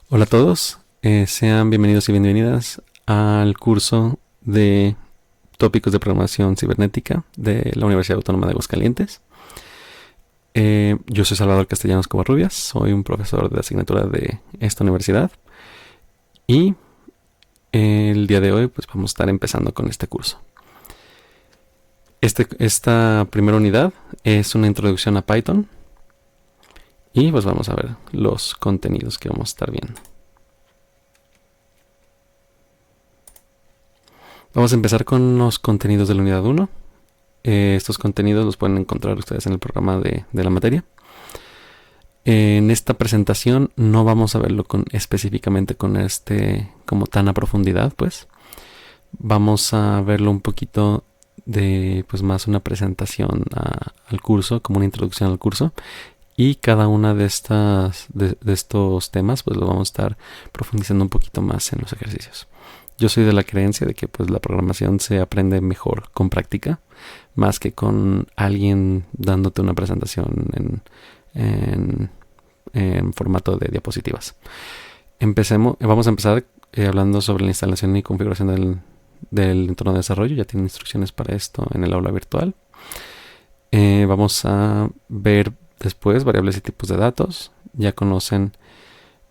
Hola a todos, sean bienvenidos y bienvenidas al curso de tópicos de programación cibernética de la Universidad Autónoma de Aguascalientes. Yo soy Salvador Castellanos Covarrubias, soy un profesor de asignatura de esta universidad y el día de hoy pues vamos a estar empezando con este curso. Esta primera unidad es una introducción a Python y pues vamos a ver los contenidos que vamos a estar viendo. Vamos a empezar con los contenidos de la unidad 1. Estos contenidos los pueden encontrar ustedes en el programa de la materia. En esta presentación no vamos a verlo específicamente como tan a profundidad, pues. Vamos a verlo un poquito de pues más una presentación al curso, como una introducción al curso. Y cada una de estos temas pues lo vamos a estar profundizando un poquito más en los ejercicios. Yo soy de la creencia de que pues la programación se aprende mejor con práctica, más que con alguien dándote una presentación en formato de diapositivas. Vamos a empezar hablando sobre la instalación y configuración del entorno de desarrollo. Ya tienen instrucciones para esto en el aula virtual. Vamos a ver después variables y tipos de datos. Ya conocen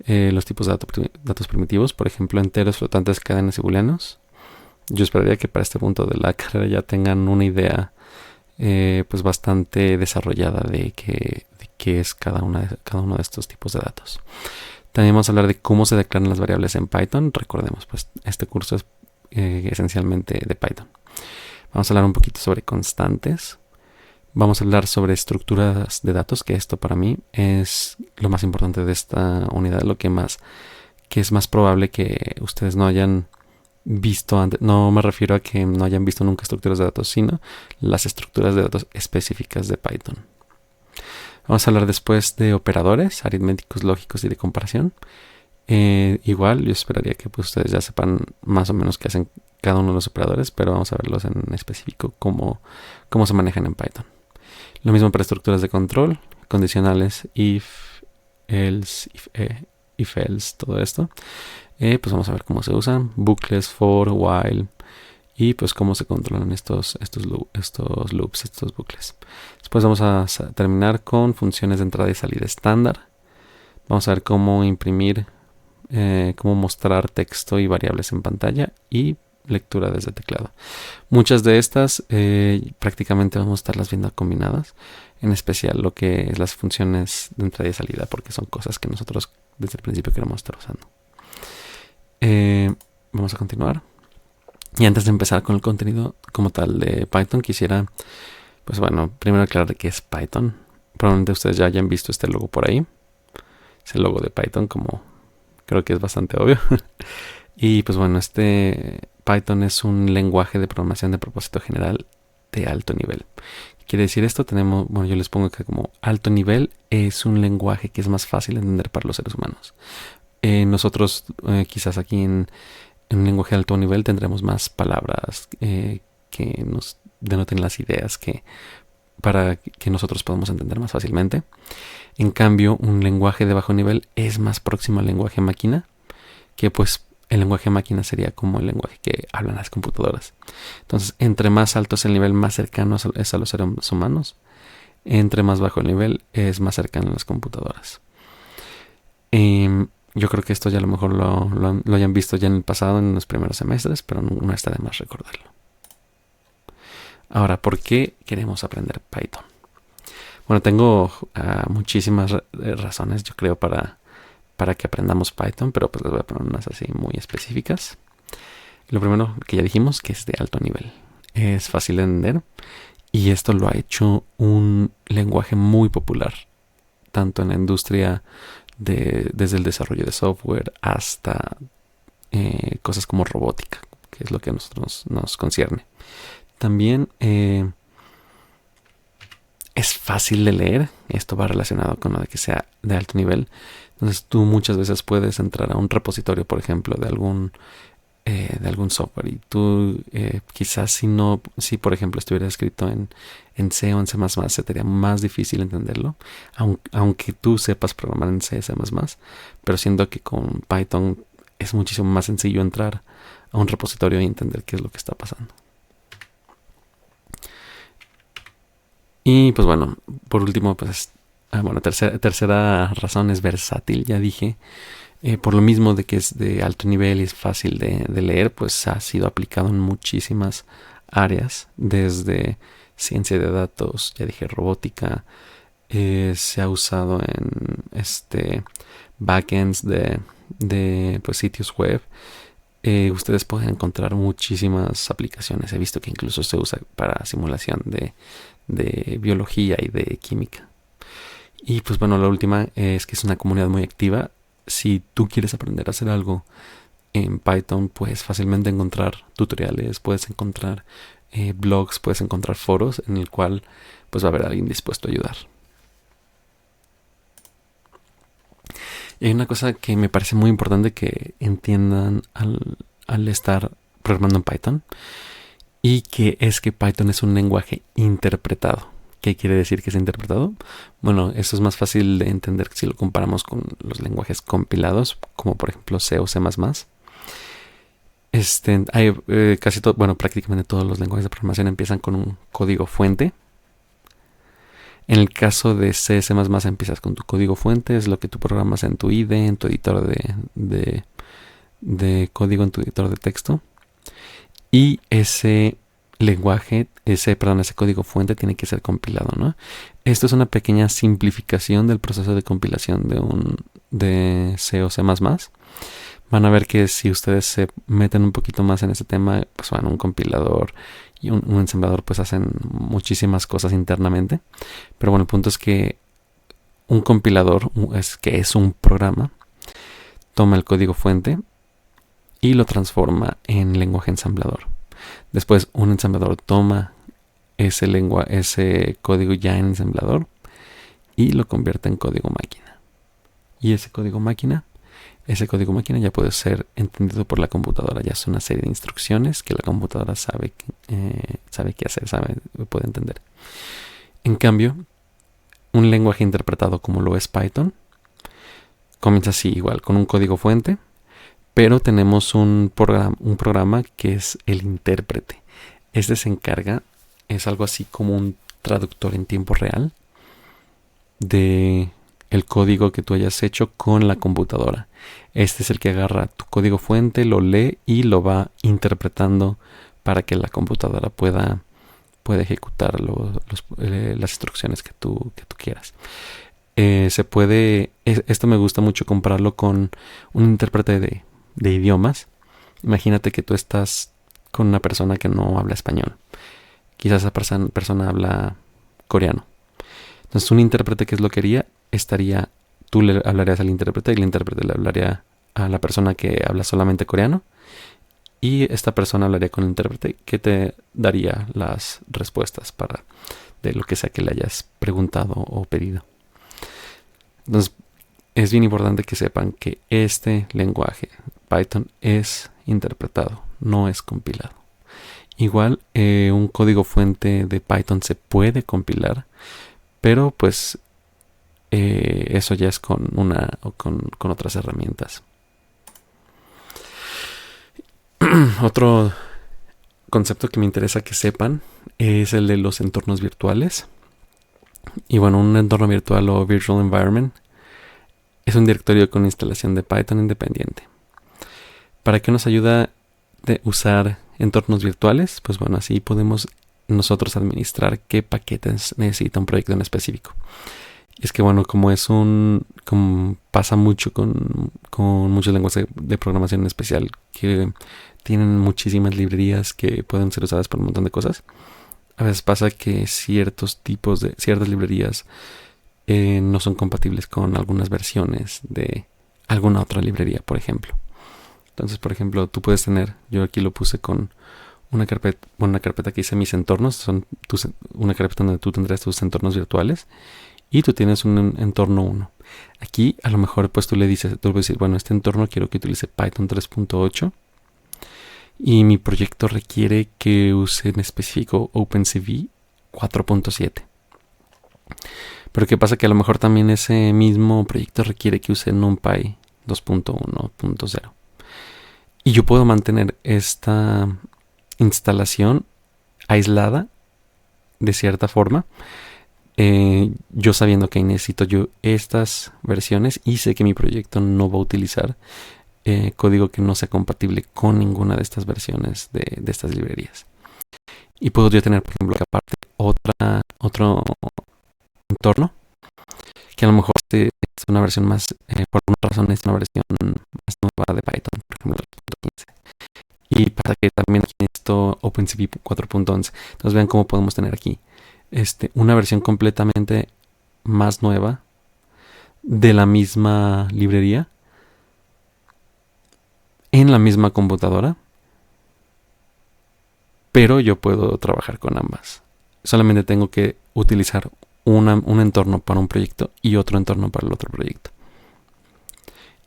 los tipos de datos primitivos, por ejemplo, enteros, flotantes, cadenas y booleanos. Yo esperaría que para este punto de la carrera ya tengan una idea pues bastante desarrollada de qué es cada uno de estos tipos de datos. También vamos a hablar de cómo se declaran las variables en Python. Recordemos, pues este curso es esencialmente de Python. Vamos a hablar un poquito sobre constantes. Vamos a hablar sobre estructuras de datos, que esto para mí es lo más importante de esta unidad, que es más probable que ustedes no hayan visto antes. No me refiero a que no hayan visto nunca estructuras de datos, sino las estructuras de datos específicas de Python. Vamos a hablar después de operadores aritméticos, lógicos y de comparación. Igual yo esperaría que pues, ustedes ya sepan más o menos qué hacen cada uno de los operadores, pero vamos a verlos en específico cómo se manejan en Python. Lo mismo para estructuras de control, condicionales, if, else, if else, todo esto. Pues vamos a ver cómo se usan, bucles, for, while, y pues cómo se controlan estos loops, estos bucles. Después vamos a terminar con funciones de entrada y salida estándar. Vamos a ver cómo imprimir, cómo mostrar texto y variables en pantalla y lectura desde teclado. Muchas de estas prácticamente vamos a estarlas viendo combinadas, en especial lo que es las funciones de entrada y salida, porque son cosas que nosotros desde el principio queremos estar usando. Vamos a continuar. Y antes de empezar con el contenido como tal de Python, quisiera, pues bueno, primero aclarar qué es Python. Probablemente ustedes ya hayan visto este logo por ahí. Es el logo de Python, como creo que es bastante obvio. Y pues bueno, Python es un lenguaje de programación de propósito general de alto nivel. ¿Qué quiere decir esto? Yo les pongo que como alto nivel es un lenguaje que es más fácil de entender para los seres humanos. Nosotros quizás aquí en un lenguaje de alto nivel tendremos más palabras que nos denoten las ideas para que nosotros podamos entender más fácilmente. En cambio, un lenguaje de bajo nivel es más próximo al lenguaje máquina, que pues el lenguaje máquina sería como el lenguaje que hablan las computadoras. Entonces, entre más alto es el nivel, más cercano es a los seres humanos. Entre más bajo el nivel, es más cercano a las computadoras. Yo creo que esto ya a lo mejor lo hayan visto ya en el pasado, en los primeros semestres, pero no está de más recordarlo. Ahora, ¿por qué queremos aprender Python? Bueno, tengo muchísimas razones, yo creo, para que aprendamos Python, pero pues les voy a poner unas así muy específicas. Lo primero que ya dijimos, que es de alto nivel. Es fácil de entender y esto lo ha hecho un lenguaje muy popular, tanto en la industria desde el desarrollo de software hasta cosas como robótica, que es lo que a nosotros nos concierne. También es fácil de leer. Esto va relacionado con lo de que sea de alto nivel. Entonces tú muchas veces puedes entrar a un repositorio, por ejemplo, de algún de algún software y tú quizás si por ejemplo estuviera escrito en C o en C++, se te haría más difícil entenderlo, aunque tú sepas programar en C, C++, pero siento que con Python es muchísimo más sencillo entrar a un repositorio y entender qué es lo que está pasando. Y pues bueno, por último, pues tercera razón es versátil, ya dije. Por lo mismo de que es de alto nivel y es fácil de leer, pues ha sido aplicado en muchísimas áreas, desde ciencia de datos, ya dije robótica, se ha usado en backends de pues, sitios web. Ustedes pueden encontrar muchísimas aplicaciones. He visto que incluso se usa para simulación de biología y de química. Y pues bueno, la última es que es una comunidad muy activa. Si tú quieres aprender a hacer algo en Python, puedes fácilmente encontrar tutoriales, puedes encontrar blogs, puedes encontrar foros en el cual pues va a haber alguien dispuesto a ayudar. Y hay una cosa que me parece muy importante que entiendan al estar programando en Python, y que es que Python es un lenguaje interpretado. ¿Qué quiere decir que es interpretado? Bueno, eso es más fácil de entender si lo comparamos con los lenguajes compilados, como por ejemplo C o C++. Hay prácticamente todos los lenguajes de programación empiezan con un código fuente. En el caso de C, C++, empiezas con tu código fuente, es lo que tú programas en tu IDE, en tu editor de código, en tu editor de texto. Y ese ese código fuente tiene que ser compilado, ¿no? Esto es una pequeña simplificación del proceso de compilación de C o C++. Van a ver que si ustedes se meten un poquito más en ese tema, pues bueno, un compilador y un ensamblador pues hacen muchísimas cosas internamente. Pero bueno, el punto es que un compilador, que es un programa, toma el código fuente y lo transforma en lenguaje ensamblador. Después un ensamblador toma ese código ya en ensamblador y lo convierte en código máquina. Y ese código máquina ya puede ser entendido por la computadora. Ya es una serie de instrucciones que la computadora sabe qué hacer, puede entender. En cambio, un lenguaje interpretado como lo es Python comienza así igual, con un código fuente, pero tenemos un programa que es el intérprete. Este se encarga, es algo así como un traductor en tiempo real de el código que tú hayas hecho con la computadora. Este es el que agarra tu código fuente, lo lee y lo va interpretando para que la computadora pueda ejecutar las instrucciones que tú quieras. Esto me gusta mucho compararlo con un intérprete de idiomas. Imagínate que tú estás con una persona que no habla español. Quizás esa persona habla coreano. Entonces un intérprete, ¿qué es lo que haría? Tú le hablarías al intérprete y el intérprete le hablaría a la persona que habla solamente coreano, y esta persona hablaría con el intérprete que te daría las respuestas de lo que sea que le hayas preguntado o pedido. Entonces es bien importante que sepan que este lenguaje Python es interpretado, no es compilado. Igual un código fuente de Python se puede compilar, pero pues eso ya es con otras herramientas. Otro concepto que me interesa que sepan es el de los entornos virtuales. Y bueno, un entorno virtual o virtual environment es un directorio con instalación de Python independiente. ¿Para qué nos ayuda de usar entornos virtuales? Pues bueno, así podemos nosotros administrar qué paquetes necesita un proyecto en específico. Y es que bueno, como pasa mucho con muchos lenguajes de programación en especial, que tienen muchísimas librerías que pueden ser usadas por un montón de cosas. A veces pasa que ciertas librerías no son compatibles con algunas versiones de alguna otra librería, por ejemplo. Entonces, por ejemplo, tú puedes yo aquí lo puse con una carpeta que dice mis entornos, una carpeta donde tú tendrás tus entornos virtuales, y tú tienes un entorno 1. Aquí a lo mejor pues tú puedes decir, bueno, este entorno quiero que utilice Python 3.8, y mi proyecto requiere que use en específico OpenCV 4.7. Pero ¿qué pasa? Que a lo mejor también ese mismo proyecto requiere que use NumPy 2.1.0. Y yo puedo mantener esta instalación aislada de cierta forma, yo sabiendo que necesito yo estas versiones y sé que mi proyecto no va a utilizar código que no sea compatible con ninguna de estas versiones de estas librerías. Y puedo yo tener, por ejemplo, que aparte otro entorno que a lo mejor es una versión más, por alguna razón es una versión más nueva de Python, por ejemplo 2.15. Y para que también aquí necesito OpenCV 4.11. Entonces vean cómo podemos tener aquí una versión completamente más nueva de la misma librería en la misma computadora, pero yo puedo trabajar con ambas. Solamente tengo que utilizar un entorno para un proyecto y otro entorno para el otro proyecto.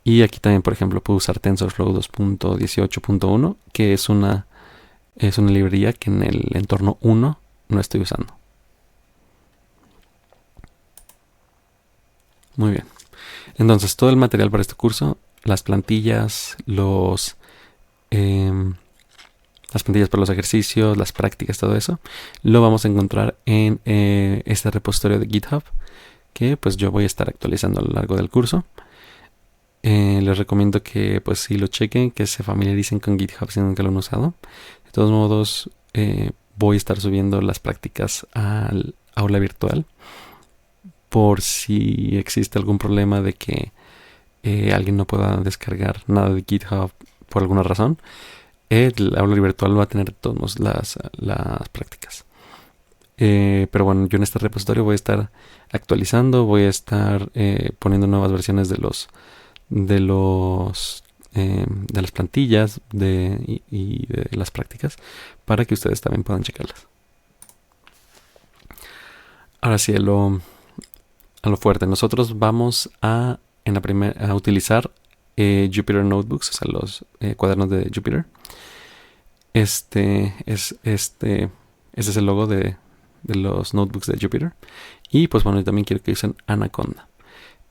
Y aquí también, por ejemplo, puedo usar TensorFlow 2.18.1, que es una librería que en el entorno 1 no estoy usando. Muy bien. Entonces, todo el material para este curso, las plantillas, las plantillas para los ejercicios, las prácticas, todo eso, lo vamos a encontrar en este repositorio de GitHub, que pues yo voy a estar actualizando a lo largo del curso. Les recomiendo que pues si lo chequen, que se familiaricen con GitHub si nunca lo han usado. De todos modos, voy a estar subiendo las prácticas al aula virtual por si existe algún problema de que alguien no pueda descargar nada de GitHub por alguna razón. El aula virtual va a tener todas las prácticas. Pero bueno, yo en este repositorio voy a estar actualizando, voy a estar poniendo nuevas versiones de las plantillas y de las prácticas para que ustedes también puedan checarlas. Ahora sí, a lo fuerte. Nosotros vamos a utilizar Jupyter Notebooks, o sea, los cuadernos de Jupyter. Este es el logo de los notebooks de Jupyter. Y pues bueno, yo también quiero que usen Anaconda.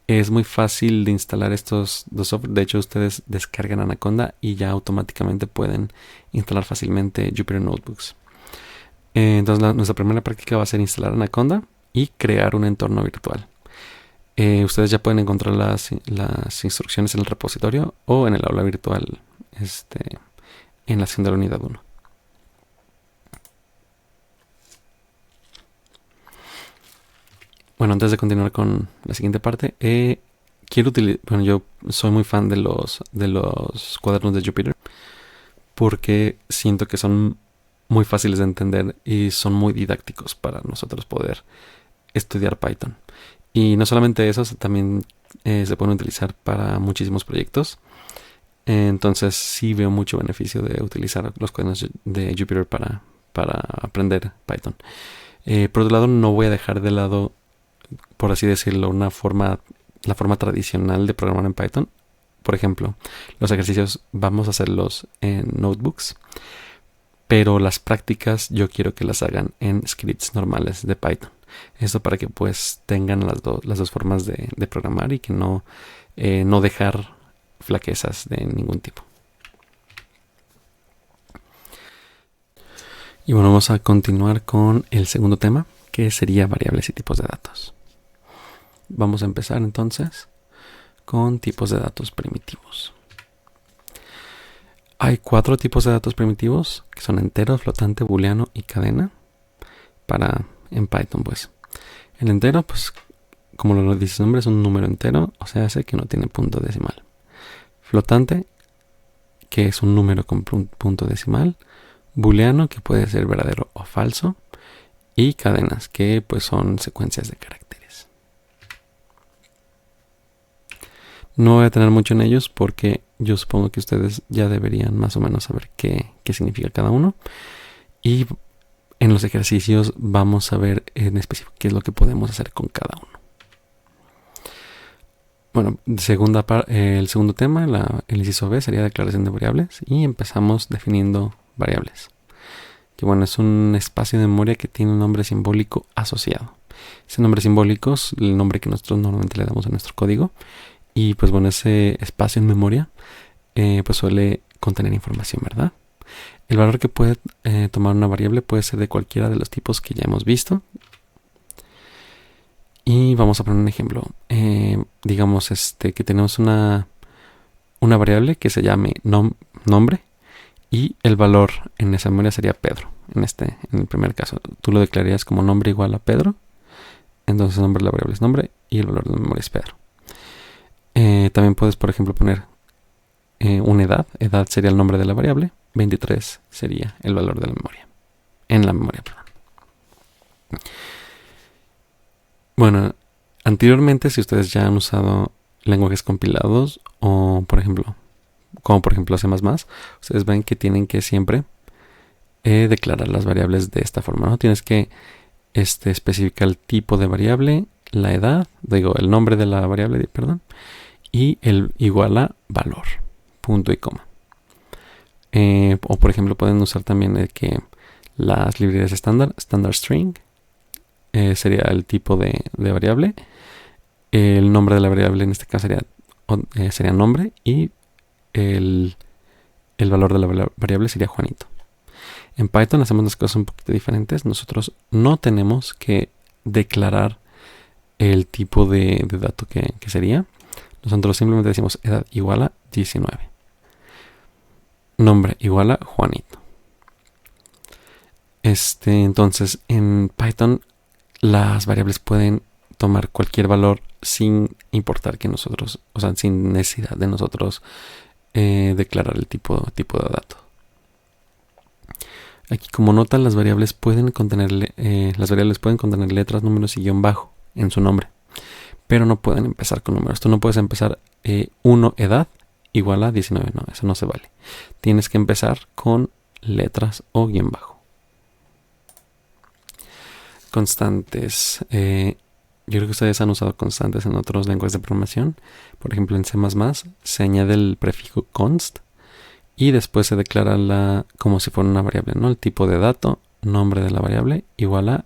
Es muy fácil de instalar estos dos software. De hecho, ustedes descargan Anaconda y ya automáticamente pueden instalar fácilmente Jupyter Notebooks. Entonces nuestra primera práctica va a ser instalar Anaconda y crear un entorno virtual. Ustedes ya pueden encontrar las instrucciones en el repositorio o en el aula virtual en la sección de la unidad 1. Bueno, antes de continuar con la siguiente parte, yo soy muy fan de los cuadernos de Jupyter porque siento que son muy fáciles de entender y son muy didácticos para nosotros poder estudiar Python. Y no solamente eso, también se pueden utilizar para muchísimos proyectos. Entonces sí veo mucho beneficio de utilizar los cuadernos de Jupyter para aprender Python. Por otro lado, no voy a dejar de lado, por así decirlo, la forma tradicional de programar en Python. Por ejemplo, los ejercicios vamos a hacerlos en notebooks, pero las prácticas yo quiero que las hagan en scripts normales de Python. Esto para que pues tengan las dos formas de programar y que no dejar flaquezas de ningún tipo. Y bueno, vamos a continuar con el segundo tema, que sería variables y tipos de datos. Vamos a empezar entonces con tipos de datos primitivos. Hay 4 tipos de datos primitivos, que son entero, flotante, booleano y cadena, en Python pues. El entero, pues como lo dice su nombre, es un número entero, o sea, hace que no tiene punto decimal. Flotante, que es un número con punto decimal. Booleano, que puede ser verdadero o falso. Y cadenas, que pues son secuencias de caracteres. No voy a tener mucho en ellos porque yo supongo que ustedes ya deberían más o menos saber qué significa cada uno. Y en los ejercicios vamos a ver en específico qué es lo que podemos hacer con cada uno. Bueno, el segundo tema, el inciso B, sería declaración de variables. Y empezamos definiendo variables. Que bueno, es un espacio de memoria que tiene un nombre simbólico asociado. Ese nombre simbólico es el nombre que nosotros normalmente le damos a nuestro código. Y pues bueno, ese espacio en memoria pues suele contener información, ¿verdad? El valor que puede tomar una variable puede ser de cualquiera de los tipos que ya hemos visto. Y vamos a poner un ejemplo. Digamos que tenemos una variable que se llame nombre y el valor en esa memoria sería Pedro. En el primer caso, tú lo declararías como nombre igual a Pedro. Entonces el nombre de la variable es nombre y el valor de la memoria es Pedro. También puedes, por ejemplo, poner una edad. Edad sería el nombre de la variable. 23 sería el valor de la memoria. En la memoria, perdón. Bueno, anteriormente, si ustedes ya han usado lenguajes compilados o, por ejemplo, como por ejemplo C++, ustedes ven que tienen que siempre declarar las variables de esta forma, ¿no? Tienes que especificar el tipo de variable, la edad, el nombre de la variable, perdón, y el igual a valor, punto y coma. O por ejemplo pueden usar también que las librerías estándar, standard string, sería el tipo de variable. El nombre de la variable en este caso sería nombre y el valor de la variable sería Juanito. En Python hacemos las cosas un poquito diferentes. Nosotros no tenemos que declarar el tipo de dato que sería. Nosotros simplemente decimos edad igual a 19. Nombre igual a Juanito. Entonces en Python las variables pueden tomar cualquier valor sin importar que nosotros, o sea, sin necesidad de nosotros declarar el tipo de dato. Aquí como nota, las variables pueden contener letras, números y guión bajo en su nombre, pero no pueden empezar con números. Tú no puedes empezar 1 edad igual a 19, no, eso no se vale. Tienes que empezar con letras o guión bajo. Constantes. Yo creo que ustedes han usado constantes en otros lenguajes de programación. Por ejemplo, en C++ se añade el prefijo const y después se declara como si fuera una variable, ¿no? El tipo de dato, nombre de la variable, igual a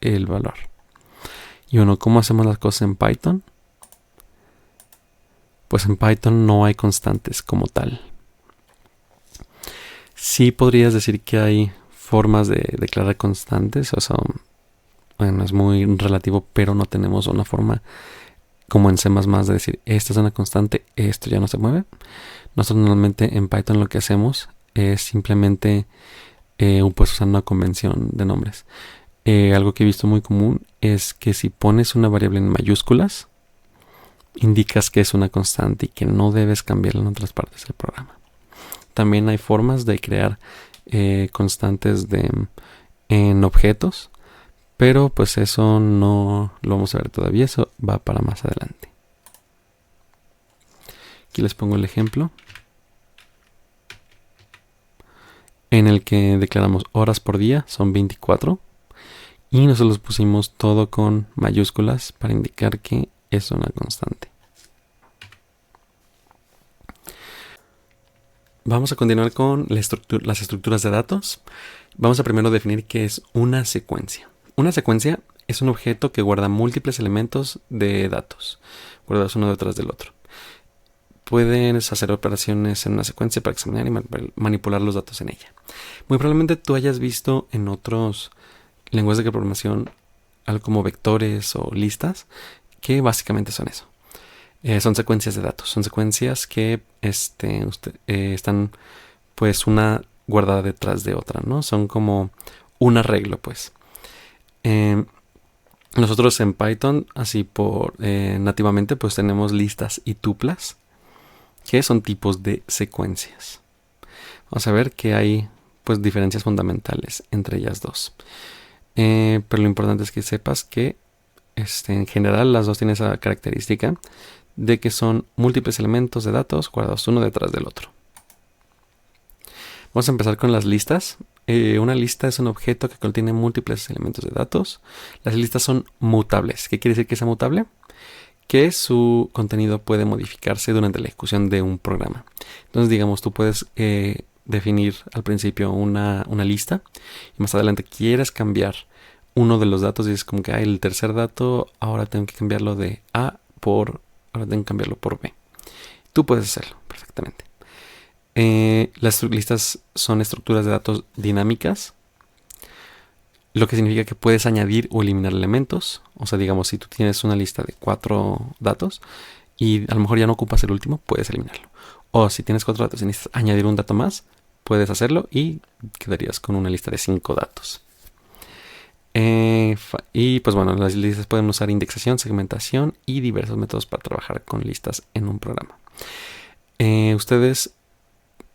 el valor. Y bueno, ¿cómo hacemos las cosas en Python? Pues en Python no hay constantes como tal. Sí podrías decir que hay formas de declarar constantes, o sea, bueno, es muy relativo, pero no tenemos una forma como en C++ de decir, esta es una constante, esto ya no se mueve. Nosotros normalmente en Python lo que hacemos es simplemente pues usar una convención de nombres. Algo que he visto muy común es que si pones una variable en mayúsculas, indicas que es una constante y que no debes cambiarla en otras partes del programa. También hay formas de crear constantes en objetos, pero pues eso no lo vamos a ver todavía, eso va para más adelante. Aquí les pongo el ejemplo en el que declaramos horas por día, son 24, y nosotros pusimos todo con mayúsculas para indicar que es una constante. Vamos a continuar con las estructuras de datos. Vamos a primero definir qué es una secuencia. Una secuencia es un objeto que guarda múltiples elementos de datos, guardados uno detrás del otro. Puedes hacer operaciones en una secuencia para examinar y manipular los datos en ella. Muy probablemente tú hayas visto en otros lenguajes de programación algo como vectores o listas, que básicamente son eso. Son secuencias de datos, son secuencias que están pues una guardada detrás de otra, ¿no? Son como un arreglo, pues. Nosotros en Python, así nativamente, pues tenemos listas y tuplas, que son tipos de secuencias. Vamos a ver que hay pues diferencias fundamentales entre ellas dos. Pero lo importante es que sepas que en general las dos tienen esa característica de que son múltiples elementos de datos guardados uno detrás del otro. Vamos a empezar con las listas. Una lista es un objeto que contiene múltiples elementos de datos. Las listas son mutables. ¿Qué quiere decir que sea mutable? que su contenido puede modificarse durante la ejecución de un programa. Entonces, digamos, tú puedes definir al principio una lista y más adelante quieres cambiar uno de los datos y es como que el tercer dato ahora tengo que cambiarlo de A ahora tengo que cambiarlo por B. Tú puedes hacerlo perfectamente. Las listas son estructuras de datos dinámicas, lo que significa que puedes añadir o eliminar elementos. O sea, digamos, si tú tienes una lista de 4 datos y a lo mejor ya no ocupas el último, puedes eliminarlo. O si tienes 4 datos y necesitas añadir un dato más, puedes hacerlo y quedarías con una lista de 5 datos. Y pues bueno, las listas pueden usar indexación, segmentación y diversos métodos para trabajar con listas en un programa. Ustedes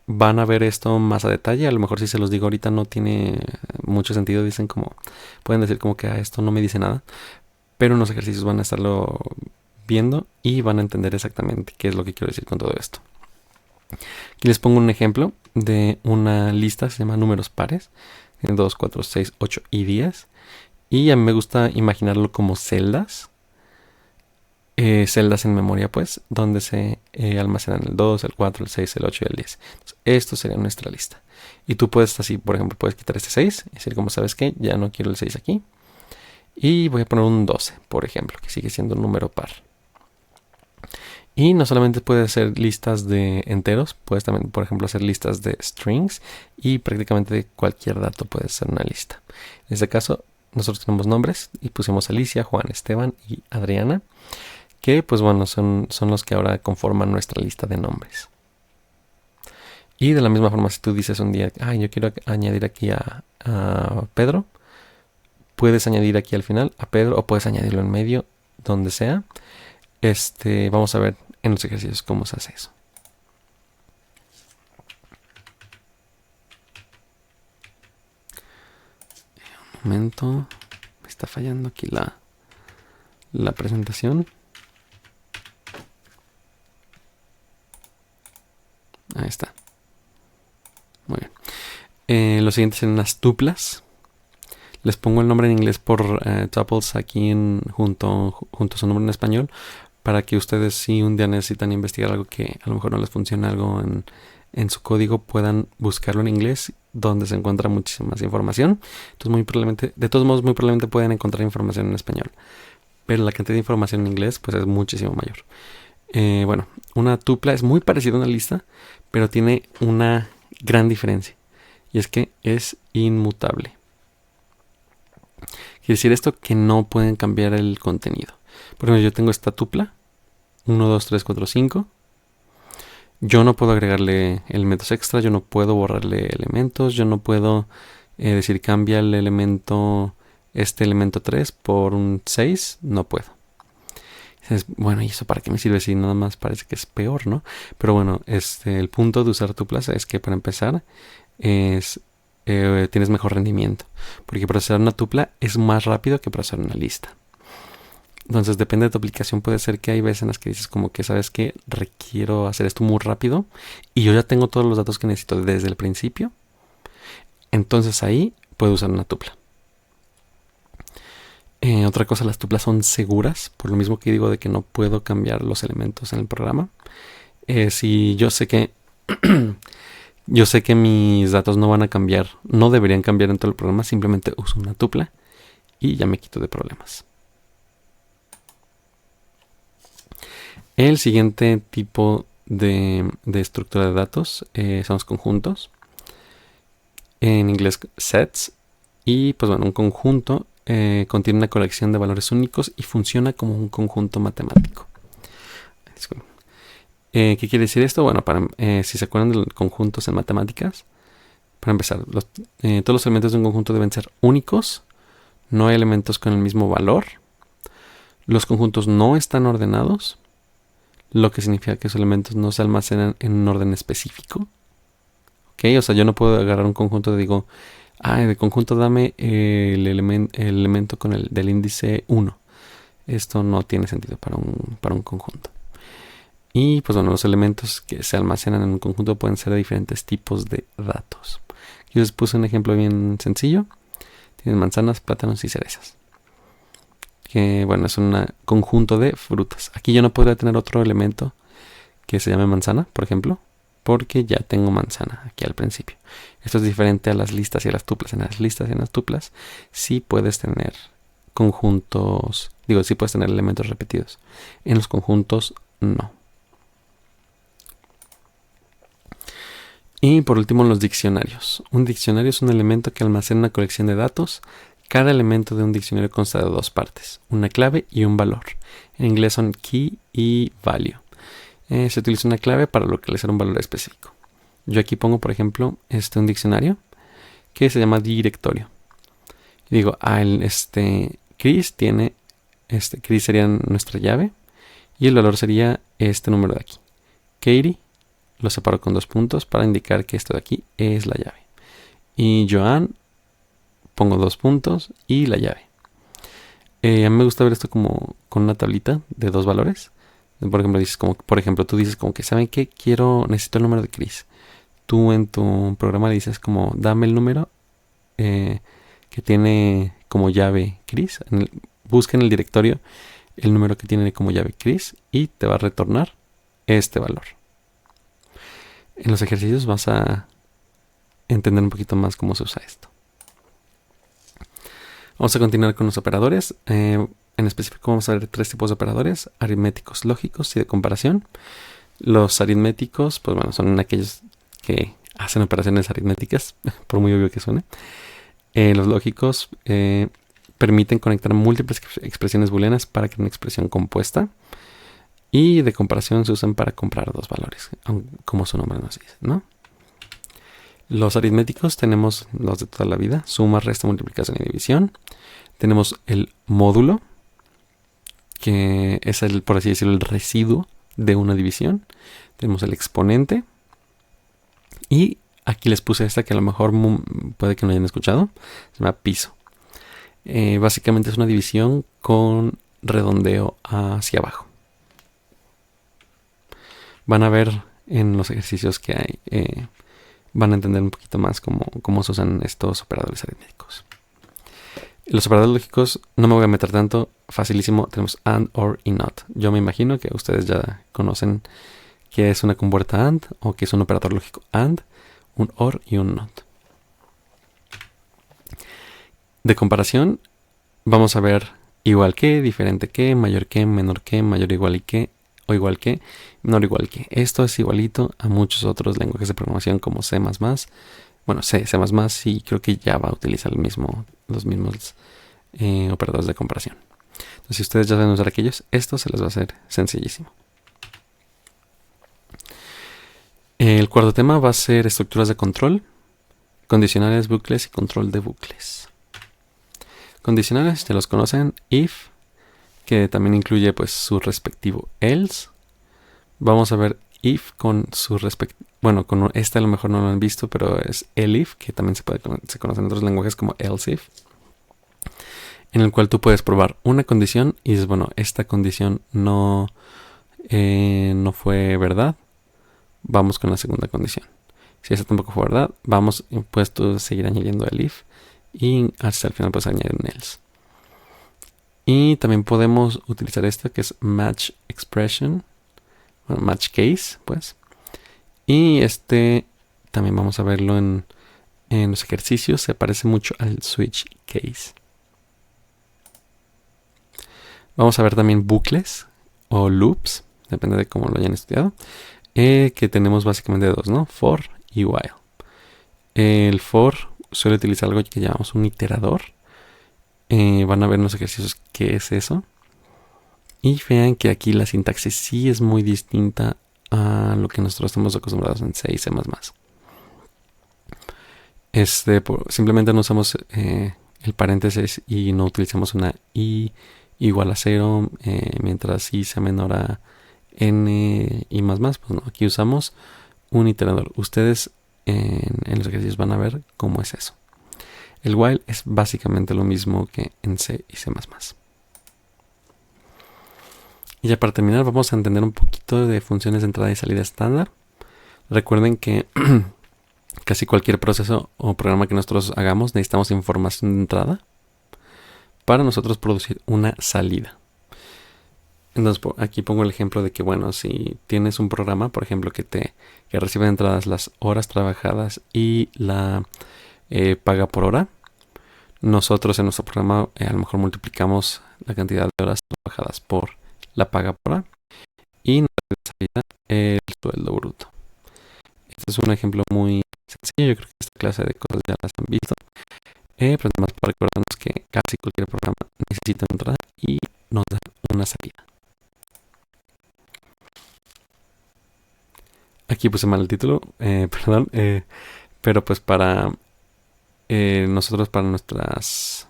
van a ver esto más a detalle. A lo mejor si se los digo ahorita no tiene mucho sentido. Pueden decir como que esto no me dice nada. Pero en los ejercicios van a estarlo viendo y van a entender exactamente qué es lo que quiero decir con todo esto. Aquí les pongo un ejemplo de una lista, se llama números pares. 2, 4, 6, 8 y 10. Y a mí me gusta imaginarlo como celdas. Celdas en memoria, pues, donde se almacenan el 2, el 4, el 6, el 8 y el 10. Entonces, esto sería nuestra lista. Y tú puedes así, por ejemplo, puedes quitar este 6 y decir, como sabes que ya no quiero el 6 aquí. Y voy a poner un 12, por ejemplo, que sigue siendo un número par. Y no solamente puedes hacer listas de enteros, puedes también, por ejemplo, hacer listas de strings y prácticamente de cualquier dato puedes hacer una lista. En este caso, nosotros tenemos nombres y pusimos Alicia, Juan, Esteban y Adriana, que pues bueno, son los que ahora conforman nuestra lista de nombres. Y de la misma forma, si tú dices un día, yo quiero añadir aquí a Pedro, puedes añadir aquí al final a Pedro o puedes añadirlo en medio, donde sea. Vamos a ver en los ejercicios cómo se hace eso. Un momento, me está fallando aquí la presentación. Ahí está. Muy bien. Lo siguiente son unas tuplas. Les pongo el nombre en inglés por tuples aquí junto a su nombre en español, para que ustedes, si un día necesitan investigar algo que a lo mejor no les funciona algo en su código, puedan buscarlo en inglés, donde se encuentra muchísima más información. Entonces, de todos modos, muy probablemente pueden encontrar información en español, pero la cantidad de información en inglés pues es muchísimo mayor. Bueno, una tupla es muy parecida a una lista, pero tiene una gran diferencia, y es que es inmutable. Quiere decir esto que no pueden cambiar el contenido. Por ejemplo, yo tengo esta tupla 1, 2, 3, 4, 5. Yo no puedo agregarle elementos extra, yo no puedo borrarle elementos, yo no puedo decir cambia el elemento 3 por un 6, no puedo. Dices, bueno, ¿y eso para qué me sirve si nada más parece que es peor, ¿no? Pero bueno, el punto de usar tuplas es que para empezar tienes mejor rendimiento, porque procesar una tupla es más rápido que procesar una lista. Entonces depende de tu aplicación, puede ser que hay veces en las que dices como que sabes que requiero hacer esto muy rápido y yo ya tengo todos los datos que necesito desde el principio. Entonces ahí puedo usar una tupla. Otra cosa, las tuplas son seguras, por lo mismo que digo de que no puedo cambiar los elementos en el programa. Si yo sé que yo sé que mis datos no van a cambiar, no deberían cambiar en todo el programa, simplemente uso una tupla y ya me quito de problemas. El siguiente tipo de estructura de datos son los conjuntos. En inglés sets. Y pues bueno, un conjunto contiene una colección de valores únicos y funciona como un conjunto matemático. ¿Qué quiere decir esto? Bueno, si se acuerdan de los conjuntos en matemáticas, para empezar, todos los elementos de un conjunto deben ser únicos. No hay elementos con el mismo valor. Los conjuntos no están ordenados, lo que significa que esos elementos no se almacenan en un orden específico. ¿Ok? O sea, yo no puedo agarrar un conjunto y digo, de conjunto dame el elemento del índice 1. Esto no tiene sentido para un conjunto. Y pues bueno, los elementos que se almacenan en un conjunto pueden ser de diferentes tipos de datos. Yo les puse un ejemplo bien sencillo. Tienen manzanas, plátanos y cerezas. que bueno, es un conjunto de frutas. Aquí yo no podría tener otro elemento que se llame manzana, por ejemplo, porque ya tengo manzana aquí al principio. Esto es diferente a las listas y a las tuplas. En las listas y en las tuplas sí puedes tener conjuntos, sí puedes tener elementos repetidos. En los conjuntos no. Y por último, los diccionarios. Un diccionario es un elemento que almacena una colección de datos. Cada elemento de un diccionario consta de dos partes, una clave y un valor. En inglés son key y value. Se utiliza una clave para localizar un valor específico. Yo aquí pongo, por ejemplo, un diccionario que se llama directorio. Y digo, Chris tiene, Chris sería nuestra llave y el valor sería este número de aquí. Katie lo separo con 2 puntos para indicar que esto de aquí es la llave. Y Joan pongo 2 puntos y la llave. A mí me gusta ver esto como con una tablita de 2 valores. Por ejemplo, tú dices como que, ¿saben qué? Necesito el número de Chris. Tú en tu programa dices como, dame el número que tiene como llave Chris. Busca en el directorio el número que tiene como llave Chris y te va a retornar este valor. En los ejercicios vas a entender un poquito más cómo se usa esto. Vamos a continuar con los operadores. En específico vamos a ver 3 tipos de operadores: aritméticos, lógicos y de comparación. Los aritméticos, pues bueno, son aquellos que hacen operaciones aritméticas, por muy obvio que suene. Los lógicos permiten conectar múltiples expresiones booleanas para crear una expresión compuesta. Y de comparación se usan para comparar 2 valores, como su nombre nos dice, ¿no? Los aritméticos tenemos los de toda la vida: suma, resta, multiplicación y división. Tenemos el módulo, que es por así decirlo, el residuo de una división. Tenemos el exponente. Y aquí les puse esta que a lo mejor puede que no hayan escuchado. Se llama piso. Básicamente es una división con redondeo hacia abajo. Van a ver en los ejercicios que hay, van a entender un poquito más cómo se usan estos operadores aritméticos. Los operadores lógicos no me voy a meter tanto, facilísimo. Tenemos AND, OR y NOT. Yo me imagino que ustedes ya conocen qué es una compuerta AND o qué es un operador lógico AND, un OR y un NOT. De comparación vamos a ver igual que, diferente que, mayor que, menor que, mayor igual y que, o igual que, menor igual que. Esto es igualito a muchos otros lenguajes de programación como C++. Bueno, C++ y creo que Java utiliza los mismos operadores de comparación. Entonces, si ustedes ya saben usar aquellos, esto se les va a hacer sencillísimo. El cuarto tema va a ser estructuras de control, condicionales, bucles y control de bucles. Condicionales, ya los conocen: if, que también incluye pues su respectivo else. Vamos a ver if con su respectivo, bueno, con este a lo mejor no lo han visto, pero es elif, que también se conoce en otros lenguajes como else if, en el cual tú puedes probar una condición y dices, bueno, esta condición no fue verdad, vamos con la segunda condición. Si esta tampoco fue verdad, puedes tú seguir añadiendo el if y hasta el final puedes añadir un else. Y también podemos utilizar esto que es match expression, bueno, match case, pues. Y también vamos a verlo en los ejercicios. Se parece mucho al switch case. Vamos a ver también bucles o loops, depende de cómo lo hayan estudiado, que tenemos básicamente 2, ¿no? For y while. El for suele utilizar algo que llamamos un iterador. Van a ver en los ejercicios qué es eso. Y vean que aquí la sintaxis sí es muy distinta a lo que nosotros estamos acostumbrados en C y C++. Simplemente no usamos el paréntesis y no utilizamos una i igual a 0 mientras i sea menor a n y más. Pues no, aquí usamos un iterador. Ustedes en los ejercicios van a ver cómo es eso. El while es básicamente lo mismo que en C y C++. Y ya para terminar vamos a entender un poquito de funciones de entrada y salida estándar. Recuerden que casi cualquier proceso o programa que nosotros hagamos necesitamos información de entrada para nosotros producir una salida. Entonces aquí pongo el ejemplo de que, bueno, si tienes un programa, por ejemplo, que recibe de entradas las horas trabajadas y la paga por hora, nosotros en nuestro programa a lo mejor multiplicamos la cantidad de horas trabajadas por la paga por hora y nos da salida el sueldo bruto. Este es un ejemplo muy sencillo. Yo creo que esta clase de cosas ya las han visto. Pero además para recordarnos que casi cualquier programa necesita una entrada y nos da una salida. Aquí puse mal el título, perdón. Pero pues para nosotros, para nuestras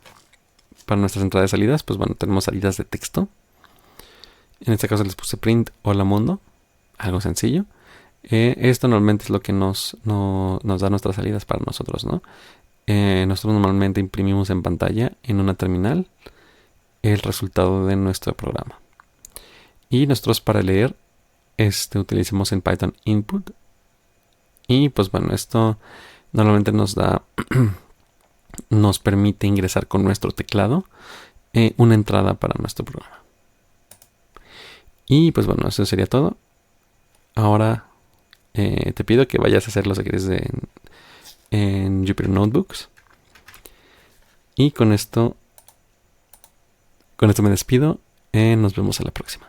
entradas y salidas, pues bueno, tenemos salidas de texto. En este caso les puse print hola mundo, algo sencillo. Esto normalmente es lo que nos da nuestras salidas para nosotros, ¿no? Nosotros normalmente imprimimos en pantalla, en una terminal, el resultado de nuestro programa. Y nosotros para leer, utilizamos en Python input. Y pues bueno, esto normalmente nos da, nos permite ingresar con nuestro teclado una entrada para nuestro programa. Y pues bueno, eso sería todo. Ahora te pido que vayas a hacer los ejercicios en Jupyter Notebooks. Y con esto me despido. Nos vemos a la próxima.